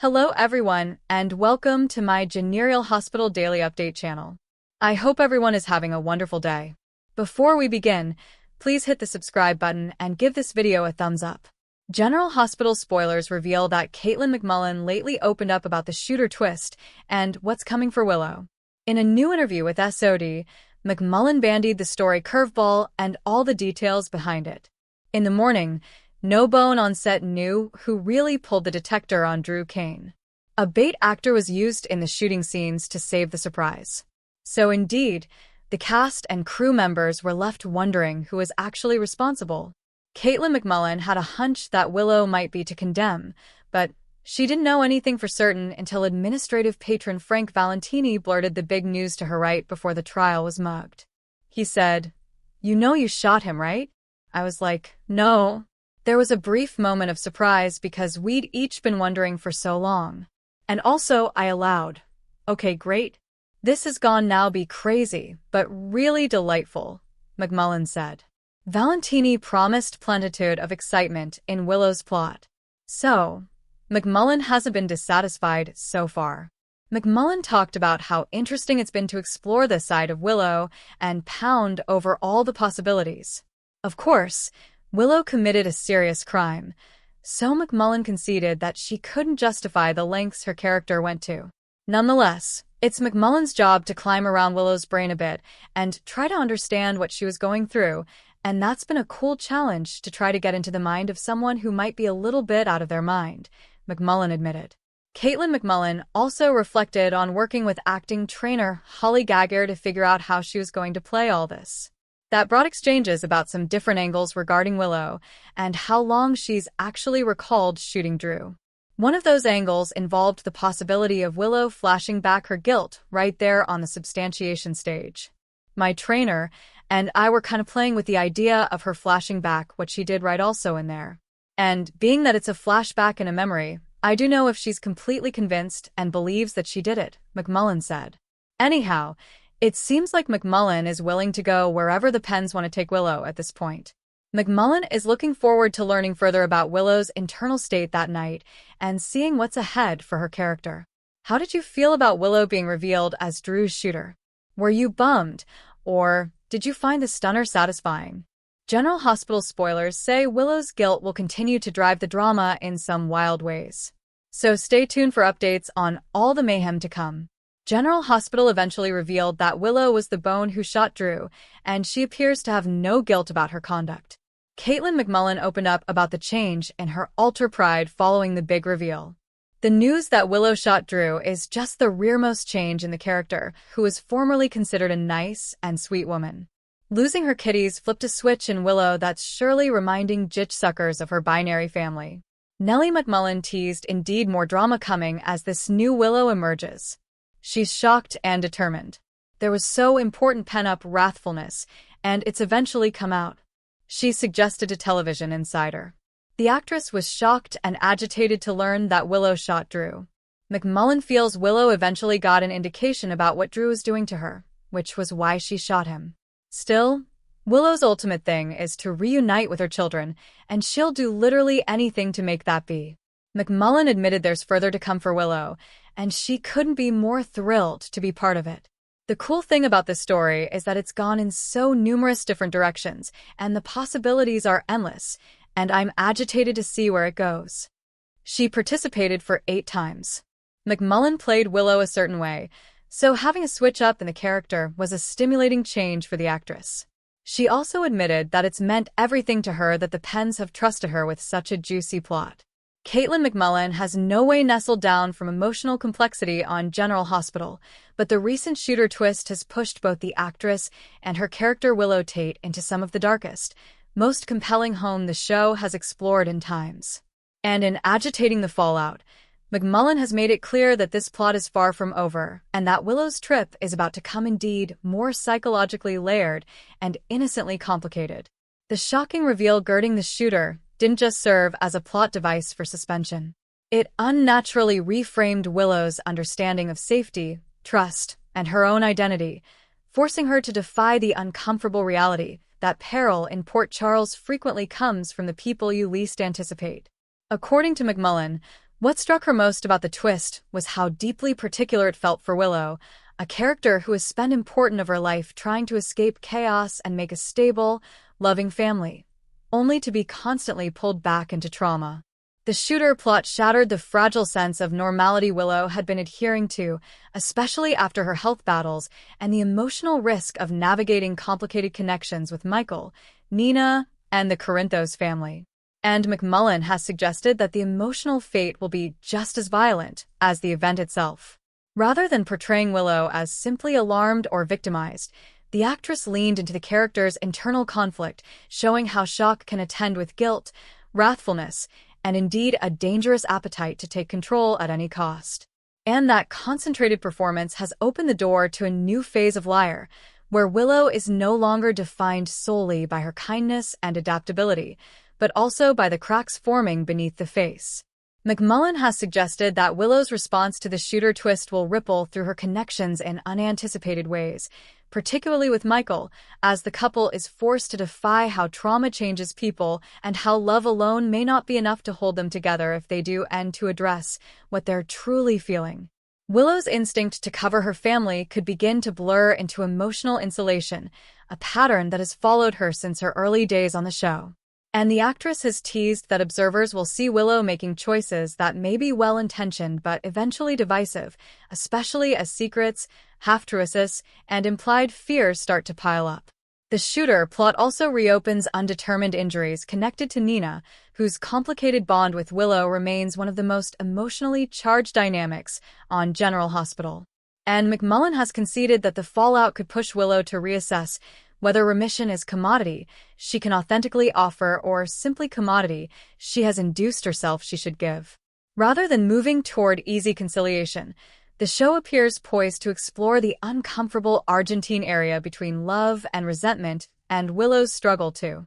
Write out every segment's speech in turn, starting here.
Hello everyone, and welcome to my General Hospital Daily Update channel. I hope everyone is having a wonderful day. Before we begin, please hit the subscribe button and give this video a thumbs up. General Hospital spoilers reveal that Caitlin McMullen lately opened up about the shooter twist and what's coming for Willow. In a new interview with SOD, McMullen bandied the story curveball and all the details behind it. In the morning, no bone on set knew who really pulled the detector on Drew Kane. A bait actor was used in the shooting scenes to save the surprise. So indeed, the cast and crew members were left wondering who was actually responsible. Caitlin McMullen had a hunch that Willow might be to condemn, but she didn't know anything for certain until administrative patron Frank Valentini blurted the big news to her right before the trial was mugged. He said, "You know you shot him, right?" I was like, "No." There was a brief moment of surprise because we'd each been wondering for so long. And also, I allowed, "Okay, great. This has gone now be crazy, but really delightful," McMullen said. Valentini promised plenitude of excitement in Willow's plot. So, McMullen hasn't been dissatisfied so far. McMullen talked about how interesting it's been to explore this side of Willow and pound over all the possibilities. Of course, Willow committed a serious crime, so McMullen conceded that she couldn't justify the lengths her character went to. Nonetheless, it's McMullen's job to climb around Willow's brain a bit and try to understand what she was going through, and that's been a cool challenge to try to get into the mind of someone who might be a little bit out of their mind, McMullen admitted. Caitlin McMullen also reflected on working with acting trainer Holly Gagger to figure out how she was going to play all this. That brought exchanges about some different angles regarding Willow and how long she's actually recalled shooting Drew. One of those angles involved the possibility of Willow flashing back her guilt right there on the substantiation stage. My trainer and I were kind of playing with the idea of her flashing back what she did right also in there. And being that it's a flashback in a memory, I do know if she's completely convinced and believes that she did it, McMullen said. Anyhow, it seems like McMullen is willing to go wherever the pens want to take Willow at this point. McMullen is looking forward to learning further about Willow's internal state that night and seeing what's ahead for her character. How did you feel about Willow being revealed as Drew's shooter? Were you bummed, or did you find the stunner satisfying? General Hospital spoilers say Willow's guilt will continue to drive the drama in some wild ways. So stay tuned for updates on all the mayhem to come. General Hospital eventually revealed that Willow was the bone who shot Drew, and she appears to have no guilt about her conduct. Caitlin McMullen opened up about the change in her alter pride following the big reveal. The news that Willow shot Drew is just the rearmost change in the character, who was formerly considered a nice and sweet woman. Losing her kitties flipped a switch in Willow that's surely reminding jitch suckers of her binary family. Nellie McMullen teased indeed more drama coming as this new Willow emerges. She's shocked and determined. There was so important pent-up wrathfulness, and it's eventually come out. She suggested to Television Insider. The actress was shocked and agitated to learn that Willow shot Drew. McMullen feels Willow eventually got an indication about what Drew was doing to her, which was why she shot him. Still, Willow's ultimate thing is to reunite with her children, and she'll do literally anything to make that be. McMullen admitted there's further to come for Willow, and she couldn't be more thrilled to be part of it. The cool thing about this story is that it's gone in so numerous different directions, and the possibilities are endless, and I'm agitated to see where it goes. She participated for 8 times. McMullen played Willow a certain way, so having a switch up in the character was a stimulating change for the actress. She also admitted that it's meant everything to her that the pens have trusted her with such a juicy plot. Caitlin McMullen has no way nestled down from emotional complexity on General Hospital, but the recent shooter twist has pushed both the actress and her character Willow Tait into some of the darkest, most compelling home the show has explored in times. And in agitating the fallout, McMullen has made it clear that this plot is far from over, and that Willow's trip is about to come indeed more psychologically layered and innocently complicated. The shocking reveal girding the shooter didn't just serve as a plot device for suspension. It unnaturally reframed Willow's understanding of safety, trust, and her own identity, forcing her to defy the uncomfortable reality that peril in Port Charles frequently comes from the people you least anticipate. According to McMullen, What struck her most about the twist was how deeply particular it felt for Willow, a character who has spent important of her life trying to escape chaos and make a stable, loving family, only to be constantly pulled back into trauma. The shooter plot shattered the fragile sense of normality Willow had been adhering to, especially after her health battles and the emotional risk of navigating complicated connections with Michael, Nina, and the Corinthos family. And McMullen has suggested that the emotional fate will be just as violent as the event itself. Rather than portraying Willow as simply alarmed or victimized, the actress leaned into the character's internal conflict, showing how shock can attend with guilt, wrathfulness, and indeed a dangerous appetite to take control at any cost. And that concentrated performance has opened the door to a new phase of Liar, where Willow is no longer defined solely by her kindness and adaptability, but also by the cracks forming beneath the face. McMullen has suggested that Willow's response to the shooter twist will ripple through her connections in unanticipated ways, particularly with Michael, as the couple is forced to defy how trauma changes people and how love alone may not be enough to hold them together if they do and to address what they're truly feeling. Willow's instinct to cover her family could begin to blur into emotional insulation, a pattern that has followed her since her early days on the show. And the actress has teased that observers will see Willow making choices that may be well-intentioned but eventually divisive, especially as secrets, half-truths, and implied fears start to pile up. The shooter plot also reopens undetermined injuries connected to Nina, whose complicated bond with Willow remains one of the most emotionally charged dynamics on General Hospital. And McMullen has conceded that the fallout could push Willow to reassess whether remission is commodity she can authentically offer or simply commodity she has induced herself she should give. Rather than moving toward easy conciliation, the show appears poised to explore the uncomfortable Argentine area between love and resentment and Willow's struggle to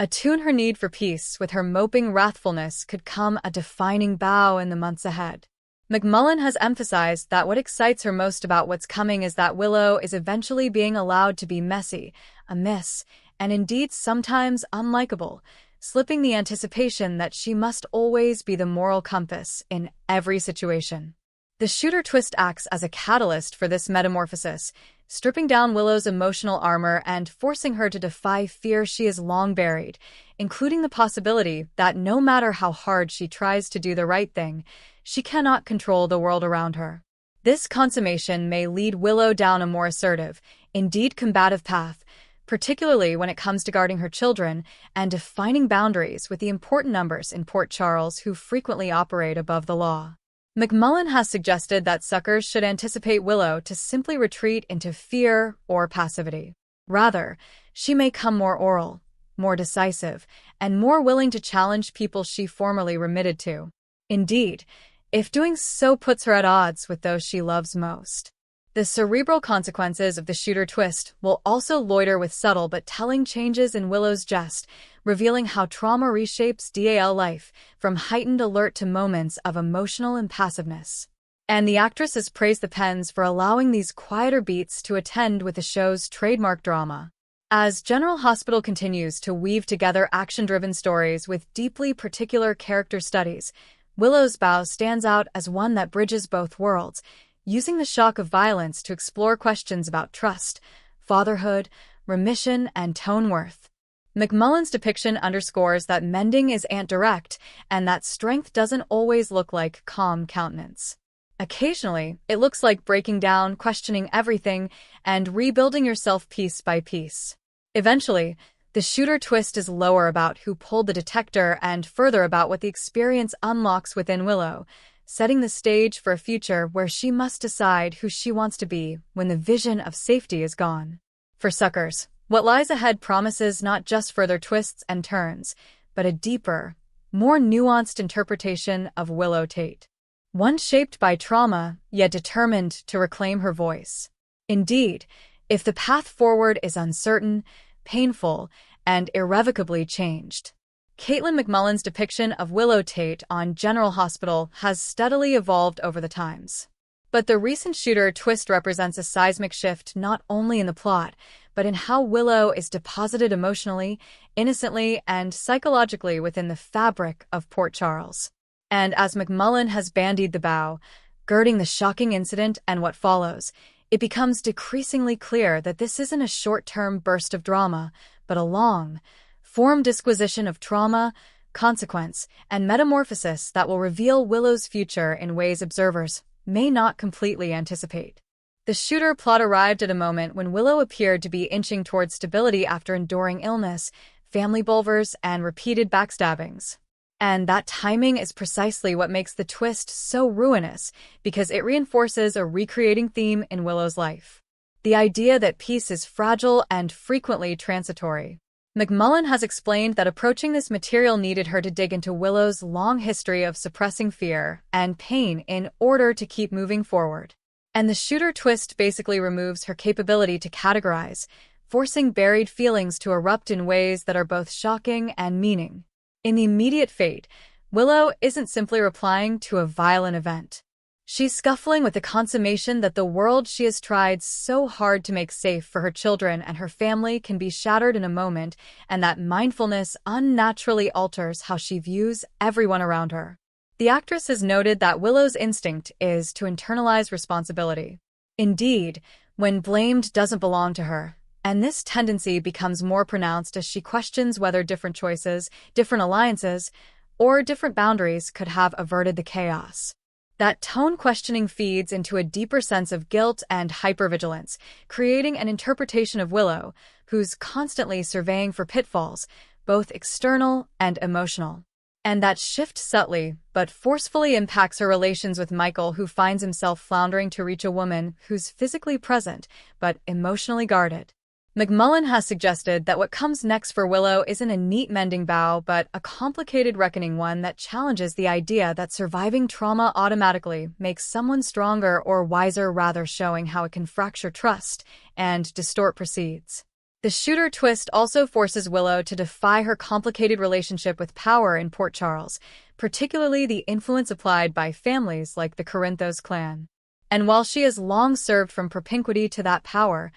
attune her need for peace with her moping wrathfulness could come a defining bow in the months ahead. McMullen has emphasized that what excites her most about what's coming is that Willow is eventually being allowed to be messy, amiss, and indeed sometimes unlikable, slipping the anticipation that she must always be the moral compass in every situation. The shooter twist acts as a catalyst for this metamorphosis, stripping down Willow's emotional armor and forcing her to defy fear she has long buried, including the possibility that no matter how hard she tries to do the right thing, she cannot control the world around her. This consummation may lead Willow down a more assertive, indeed combative path, particularly when it comes to guarding her children and defining boundaries with the important numbers in Port Charles who frequently operate above the law. McMullen has suggested that suckers should anticipate Willow to simply retreat into fear or passivity. Rather, she may come more oral, more decisive, and more willing to challenge people she formerly remitted to. Indeed, if doing so puts her at odds with those she loves most. The cerebral consequences of the shooter twist will also loiter with subtle but telling changes in Willow's jest, revealing how trauma reshapes DAL life, from heightened alert to moments of emotional impassiveness. And the actress has praised the pens for allowing these quieter beats to attend with the show's trademark drama. As General Hospital continues to weave together action-driven stories with deeply particular character studies, Willow's bow stands out as one that bridges both worlds, using the shock of violence to explore questions about trust, fatherhood, remission, and tone worth. McMullen's depiction underscores that mending is direct and that strength doesn't always look like calm countenance. Occasionally, it looks like breaking down, questioning everything, and rebuilding yourself piece by piece. Eventually, the shooter twist is lower about who pulled the detector and further about what the experience unlocks within Willow, setting the stage for a future where she must decide who she wants to be when the vision of safety is gone. For suckers, what lies ahead promises not just further twists and turns, but a deeper, more nuanced interpretation of Willow Tait. One shaped by trauma, yet determined to reclaim her voice. Indeed, if the path forward is uncertain, painful, and irrevocably changed. Caitlin McMullen's depiction of Willow Tait on General Hospital has steadily evolved over the times. But the recent shooter twist represents a seismic shift not only in the plot, but in how Willow is deposited emotionally, innocently, and psychologically within the fabric of Port Charles. And as McMullen has bandied the bow, girding the shocking incident and what follows, it becomes decreasingly clear that this isn't a short-term burst of drama, but a long-form disquisition of trauma, consequence, and metamorphosis that will reveal Willow's future in ways observers may not completely anticipate. The shooter plot arrived at a moment when Willow appeared to be inching towards stability after enduring illness, family bulvers, and repeated backstabbings. And that timing is precisely what makes the twist so ruinous, because it reinforces a recreating theme in Willow's life. The idea that peace is fragile and frequently transitory. McMullen has explained that approaching this material needed her to dig into Willow's long history of suppressing fear and pain in order to keep moving forward. And the shooter twist basically removes her capability to categorize, forcing buried feelings to erupt in ways that are both shocking and meaning. In the immediate fate, Willow isn't simply replying to a violent event. She's scuffling with the consummation that the world she has tried so hard to make safe for her children and her family can be shattered in a moment, and that mindfulness unnaturally alters how she views everyone around her. The actress has noted that Willow's instinct is to internalize responsibility. Indeed, when blamed doesn't belong to her, and this tendency becomes more pronounced as she questions whether different choices, different alliances, or different boundaries could have averted the chaos. That tone questioning feeds into a deeper sense of guilt and hypervigilance, creating an interpretation of Willow, who's constantly surveying for pitfalls, both external and emotional. And that shift subtly, but forcefully impacts her relations with Michael, who finds himself floundering to reach a woman who's physically present, but emotionally guarded. McMullen has suggested that what comes next for Willow isn't a neat mending bow, but a complicated reckoning, one that challenges the idea that surviving trauma automatically makes someone stronger or wiser, rather showing how it can fracture trust and distort proceeds. The shooter twist also forces Willow to defy her complicated relationship with power in Port Charles, particularly the influence applied by families like the Corinthos clan. And while she has long served from propinquity to that power,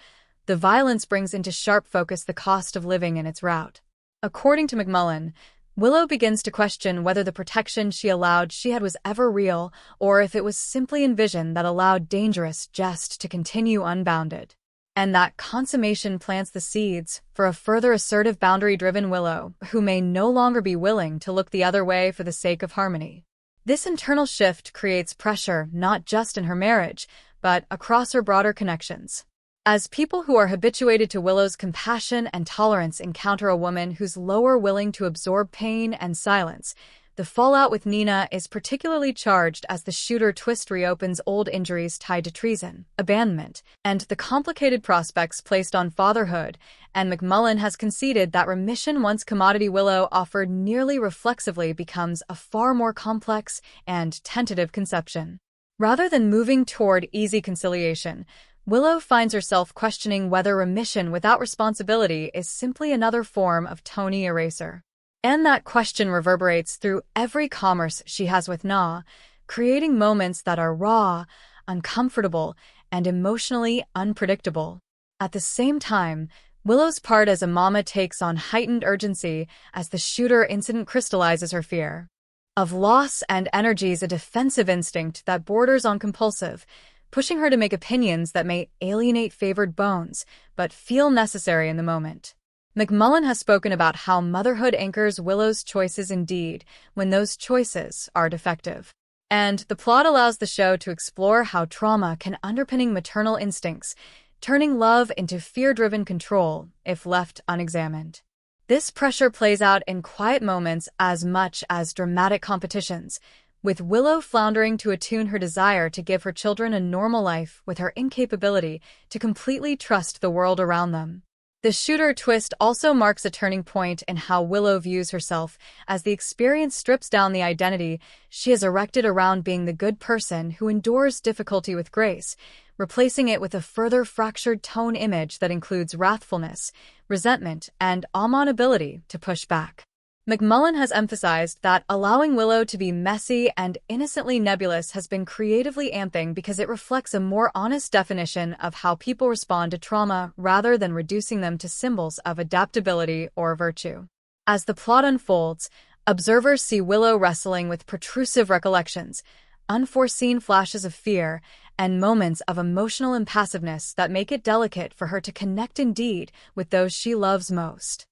the violence brings into sharp focus the cost of living in its route. According to McMullen, Willow begins to question whether the protection she had was ever real, or if it was simply envisioned that allowed dangerous jest to continue unbounded. And that consummation plants the seeds for a further assertive, boundary-driven Willow, who may no longer be willing to look the other way for the sake of harmony. This internal shift creates pressure not just in her marriage, but across her broader connections. As people who are habituated to Willow's compassion and tolerance encounter a woman who's willing to absorb pain and silence, the fallout with Nina is particularly charged as the shooter twist reopens old injuries tied to treason, abandonment, and the complicated prospects placed on fatherhood, and McMullen has conceded that remission, once commodity Willow offered nearly reflexively, becomes a far more complex and tentative conception. Rather than moving toward easy conciliation, Willow finds herself questioning whether remission without responsibility is simply another form of Tony eraser. And that question reverberates through every commerce she has with Na, creating moments that are raw, uncomfortable, and emotionally unpredictable. At the same time, Willow's part as a mama takes on heightened urgency as the shooter incident crystallizes her fear of loss and energies, a defensive instinct that borders on compulsive, pushing her to make opinions that may alienate favored bones, but feel necessary in the moment. McMullen has spoken about how motherhood anchors Willow's choices indeed, when those choices are defective. And the plot allows the show to explore how trauma can underpinning maternal instincts, turning love into fear-driven control if left unexamined. This pressure plays out in quiet moments as much as dramatic competitions, with Willow floundering to attune her desire to give her children a normal life with her incapability to completely trust the world around them. The shooter twist also marks a turning point in how Willow views herself, as the experience strips down the identity she has erected around being the good person who endures difficulty with grace, replacing it with a further fractured tone image that includes wrathfulness, resentment, and ability to push back. McMullen has emphasized that allowing Willow to be messy and innocently nebulous has been creatively amping because it reflects a more honest definition of how people respond to trauma rather than reducing them to symbols of adaptability or virtue. As the plot unfolds, Observers see Willow wrestling with protrusive recollections, unforeseen flashes of fear, and moments of emotional impassiveness that make it delicate for her to connect indeed with those she loves most.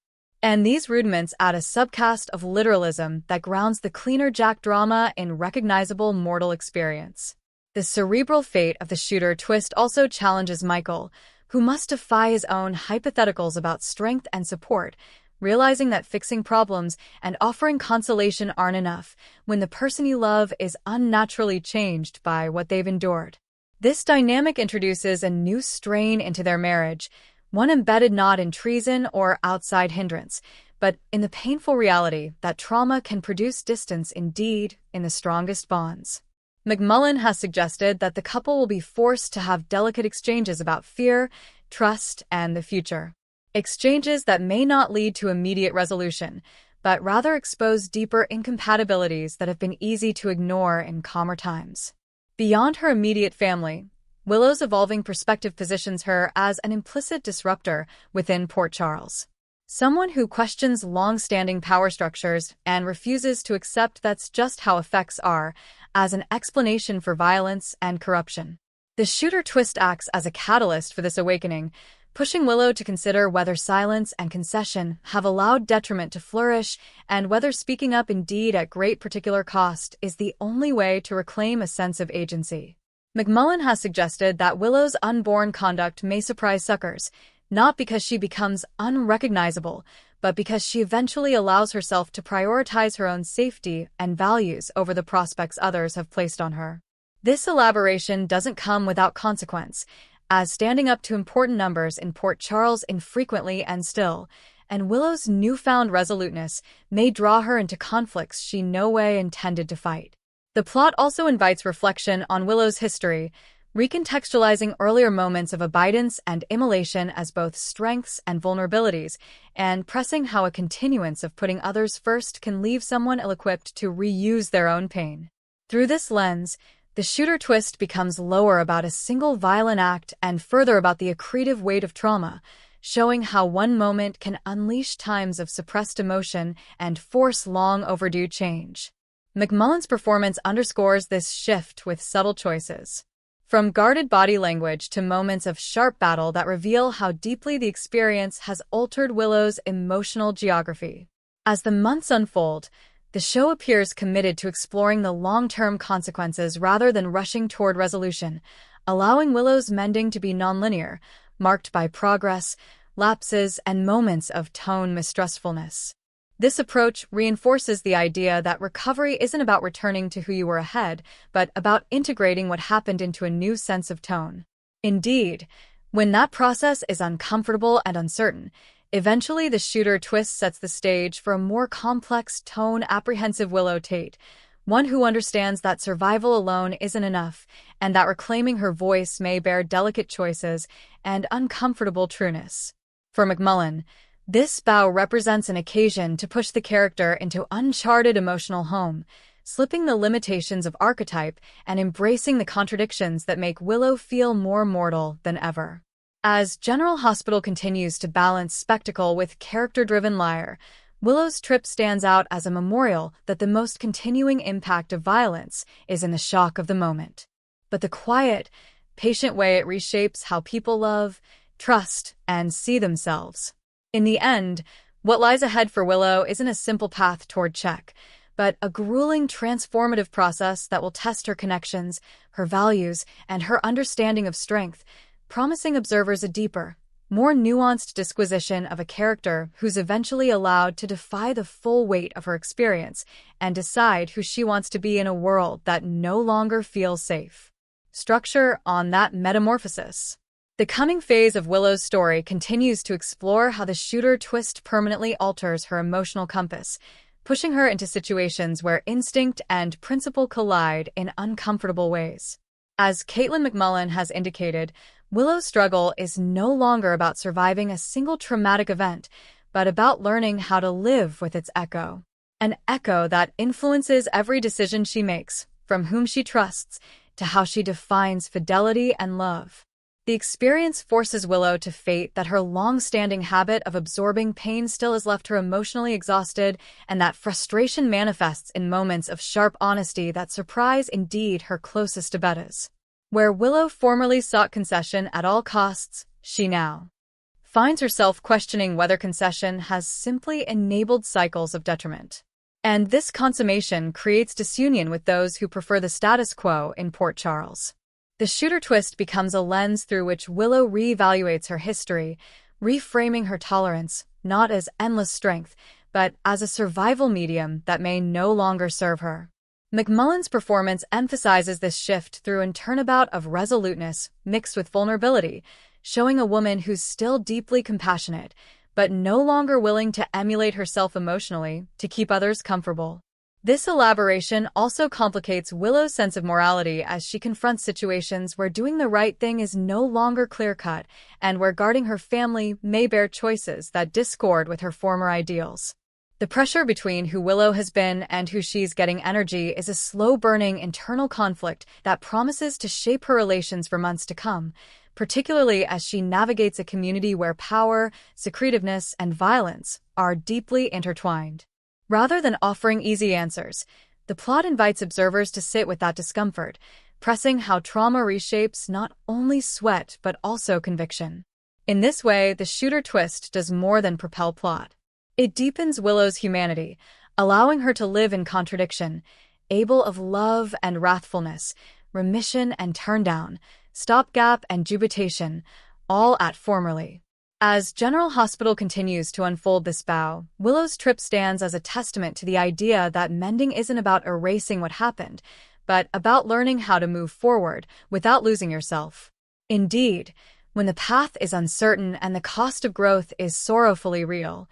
And these rudiments add a subcast of literalism that grounds the cleaner Jack drama in recognizable mortal experience. The cerebral fate of the shooter twist also challenges Michael, who must defy his own hypotheticals about strength and support, realizing that fixing problems and offering consolation aren't enough when the person you love is unnaturally changed by what they've endured. This dynamic introduces a new strain into their marriage, one embedded not in treason or outside hindrance, but in the painful reality that trauma can produce distance indeed in the strongest bonds. McMullen has suggested that the couple will be forced to have delicate exchanges about fear, trust, and the future. Exchanges that may not lead to immediate resolution, but rather expose deeper incompatibilities that have been easy to ignore in calmer times. Beyond her immediate family, Willow's evolving perspective positions her as an implicit disruptor within Port Charles. Someone who questions long-standing power structures and refuses to accept that's just how effects are, as an explanation for violence and corruption. The shooter twist acts as a catalyst for this awakening, pushing Willow to consider whether silence and concession have allowed detriment to flourish and whether speaking up indeed at great particular cost is the only way to reclaim a sense of agency. McMullen has suggested that Willow's unborn conduct may surprise suckers, not because she becomes unrecognizable, but because she eventually allows herself to prioritize her own safety and values over the prospects others have placed on her. This elaboration doesn't come without consequence, as standing up to important numbers in Port Charles infrequently and still, and Willow's newfound resoluteness may draw her into conflicts she no way intended to fight. The plot also invites reflection on Willow's history, recontextualizing earlier moments of abidance and immolation as both strengths and vulnerabilities, and pressing how a continuance of putting others first can leave someone ill-equipped to reuse their own pain. Through this lens, the shooter twist becomes lower about a single violent act and further about the accretive weight of trauma, showing how one moment can unleash times of suppressed emotion and force long overdue change. McMullen's performance underscores this shift with subtle choices. From guarded body language to moments of sharp battle that reveal how deeply the experience has altered Willow's emotional geography. As the months unfold, the show appears committed to exploring the long-term consequences rather than rushing toward resolution, allowing Willow's mending to be nonlinear, marked by progress, lapses, and moments of tone mistrustfulness. This approach reinforces the idea that recovery isn't about returning to who you were ahead, but about integrating what happened into a new sense of tone. Indeed, when that process is uncomfortable and uncertain, eventually the shooter twist sets the stage for a more complex, tone-apprehensive Willow Tait, one who understands that survival alone isn't enough, and that reclaiming her voice may bear delicate choices and uncomfortable trueness. For McMullen, this bow represents an occasion to push the character into uncharted emotional home, slipping the limitations of archetype and embracing the contradictions that make Willow feel more mortal than ever. As General Hospital continues to balance spectacle with character-driven lyre, Willow's trip stands out as a memorial that the most continuing impact of violence is in the shock of the moment, but the quiet, patient way it reshapes how people love, trust, and see themselves. In the end, what lies ahead for Willow isn't a simple path toward check, but a grueling, transformative process that will test her connections, her values, and her understanding of strength, promising observers a deeper, more nuanced disquisition of a character who's eventually allowed to defy the full weight of her experience and decide who she wants to be in a world that no longer feels safe. Structure on that metamorphosis. The coming phase of Willow's story continues to explore how the shooter twist permanently alters her emotional compass, pushing her into situations where instinct and principle collide in uncomfortable ways. As Caitlin McMullen has indicated, Willow's struggle is no longer about surviving a single traumatic event, but about learning how to live with its echo. An echo that influences every decision she makes, from whom she trusts to how she defines fidelity and love. The experience forces Willow to face that her long-standing habit of absorbing pain still has left her emotionally exhausted, and that frustration manifests in moments of sharp honesty that surprise indeed her closest abettors. Where Willow formerly sought concession at all costs, she now finds herself questioning whether concession has simply enabled cycles of detriment. And this consummation creates disunion with those who prefer the status quo in Port Charles. The shooter twist becomes a lens through which Willow reevaluates her history, reframing her tolerance not as endless strength, but as a survival medium that may no longer serve her. McMullen's performance emphasizes this shift through an turnabout of resoluteness mixed with vulnerability, showing a woman who's still deeply compassionate, but no longer willing to emulate herself emotionally to keep others comfortable. This elaboration also complicates Willow's sense of morality as she confronts situations where doing the right thing is no longer clear-cut and where guarding her family may bear choices that discord with her former ideals. The pressure between who Willow has been and who she's getting energy is a slow-burning internal conflict that promises to shape her relations for months to come, particularly as she navigates a community where power, secretiveness, and violence are deeply intertwined. Rather than offering easy answers, the plot invites observers to sit with that discomfort, pressing how trauma reshapes not only sweat but also conviction. In this way, the shooter twist does more than propel plot. It deepens Willow's humanity, allowing her to live in contradiction, able of love and wrathfulness, remission and turndown, stopgap and jubilation, all at formerly. As General Hospital continues to unfold this bow, Willow's trip stands as a testament to the idea that mending isn't about erasing what happened, but about learning how to move forward without losing yourself. Indeed, when the path is uncertain and the cost of growth is sorrowfully real,